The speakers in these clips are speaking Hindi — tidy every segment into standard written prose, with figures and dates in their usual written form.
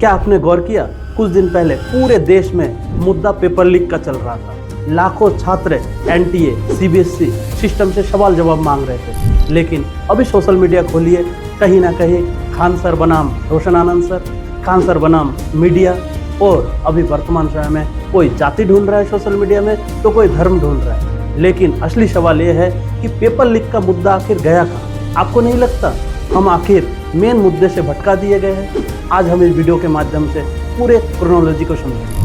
क्या आपने गौर किया, कुछ दिन पहले पूरे देश में मुद्दा पेपर लीक का चल रहा था। लाखों छात्र एनटीए, सीबीएसई सिस्टम से सवाल जवाब मांग रहे थे। लेकिन अभी सोशल मीडिया खोलिए, कहीं ना कहीं खान सर बनाम रोशन आनंद सर, खान सर बनाम मीडिया, और अभी वर्तमान समय में कोई जाति ढूंढ रहा है सोशल मीडिया में तो कोई धर्म ढूंढ रहा है। लेकिन असली सवाल यह है कि पेपर लीक का मुद्दा आखिर गया कहाँ? आपको नहीं लगता हम आखिर मेन मुद्दे से भटका दिए गए हैं? आज हम इस वीडियो के माध्यम से पूरे क्रोनोलॉजी को समझेंगे।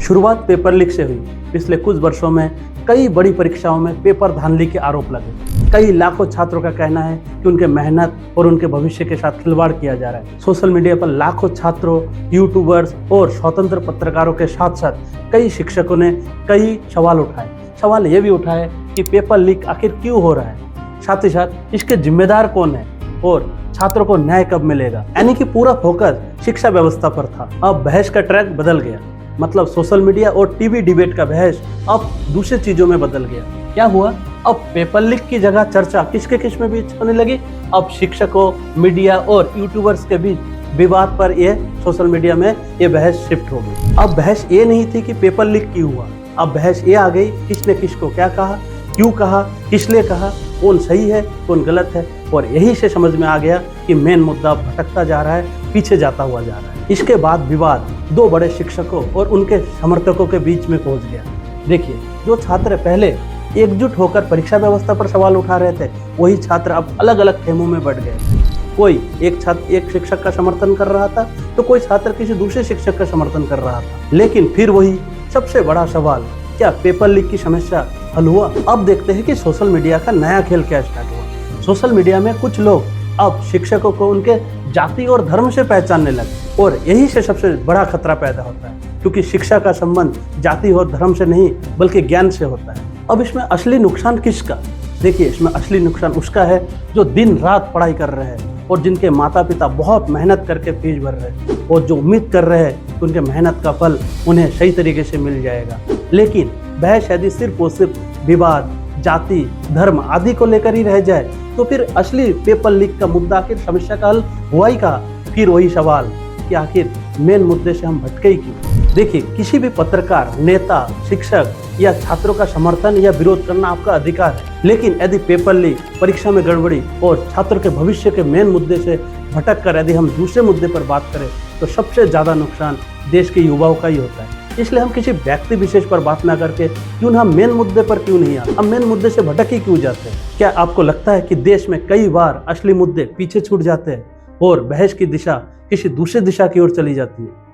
शुरुआत पेपर लीक से हुई। पिछले कुछ वर्षों में कई बड़ी परीक्षाओं में पेपर धांधली के आरोप लगे। कई लाखों छात्रों का कहना है कि उनके मेहनत और उनके भविष्य के साथ खिलवाड़ किया जा रहा है। सोशल मीडिया पर लाखों छात्रों, यूट्यूबर्स और स्वतंत्र पत्रकारों के साथ साथ कई शिक्षकों ने कई सवाल उठाए। सवाल ये भी उठाए कि पेपर लीक आखिर क्यों हो रहा है, साथ ही साथ इसके जिम्मेदार कौन है और छात्रों को न्याय कब मिलेगा। यानी कि पूरा फोकस शिक्षा व्यवस्था पर था। अब बहस का ट्रैक बदल गया, मतलब सोशल मीडिया और टीवी डिबेट का बहस अब दूसरी चीजों में बदल गया। क्या हुआ? अब पेपर लीक की जगह चर्चा किसके किस में बीच होने लगी? अब शिक्षकों, मीडिया और यूट्यूबर्स के बीच विवाद पर ये सोशल मीडिया में ये बहस शिफ्ट हो गई। अब बहस ये नहीं थी कि पेपर लीक क्यों हुआ, अब बहस ये आ गई किसने किसको क्या कहा, क्यों कहा, किस लिए कहा, कौन सही है कौन गलत है। और यही से समझ में आ गया कि मेन मुद्दा भटकता जा रहा है, पीछे जाता हुआ जा रहा है। इसके बाद विवाद दो बड़े शिक्षकों और उनके समर्थकों के बीच में पहुंच गया। देखिए, जो छात्र पहले एकजुट होकर परीक्षा व्यवस्था पर सवाल उठा रहे थे, वही छात्र अब अलग अलग खेमों में बढ़ गए। कोई एक छात्र एक शिक्षक का समर्थन कर रहा था तो कोई छात्र किसी दूसरे शिक्षक का समर्थन कर रहा था। लेकिन फिर वही सबसे बड़ा सवाल, क्या पेपर लीक की समस्या हल हुआ? अब देखते हैं कि सोशल मीडिया का नया खेल क्या स्टार्ट हुआ। सोशल मीडिया में कुछ लोग अब शिक्षकों को उनके जाति और धर्म से पहचानने लगे, और यही से सबसे बड़ा खतरा पैदा होता है, क्योंकि शिक्षा का संबंध जाति और धर्म से नहीं बल्कि ज्ञान से होता है। अब इसमें असली नुकसान किसका? देखिए, इसमें असली नुकसान उसका है जो दिन रात पढ़ाई कर रहे हैं और जिनके माता पिता बहुत मेहनत करके फीस भर रहे हैं और जो उम्मीद कर रहे हैं कि उनके मेहनत का फल उन्हें सही तरीके से मिल जाएगा। लेकिन बहस यदि सिर्फ और सिर्फ विवाद, जाति, धर्म आदि को लेकर ही रह जाए तो फिर असली पेपर लीक का मुद्दा आखिर समस्या का हल हुआ ही कहाँ? फिर वही सवाल कि आखिर मेन मुद्दे से हम भटके ही क्यों? देखिए, किसी भी पत्रकार, नेता, शिक्षक या छात्रों का समर्थन या विरोध करना आपका अधिकार है। लेकिन यदि पेपर लीक, परीक्षा में गड़बड़ी और छात्रों के भविष्य के मेन मुद्दे से भटक कर यदि हम दूसरे मुद्दे पर बात करें तो सबसे ज्यादा नुकसान देश के युवाओं का ही होता है। इसलिए हम किसी व्यक्ति विशेष पर बात ना करके क्यों ना हम मेन मुद्दे पर क्यों नहीं आते, हम मेन मुद्दे से भटक ही क्यों जाते हैं? क्या आपको लगता है कि देश में कई बार असली मुद्दे पीछे छूट जाते हैं और बहस की दिशा किसी दूसरी दिशा की ओर चली जाती है?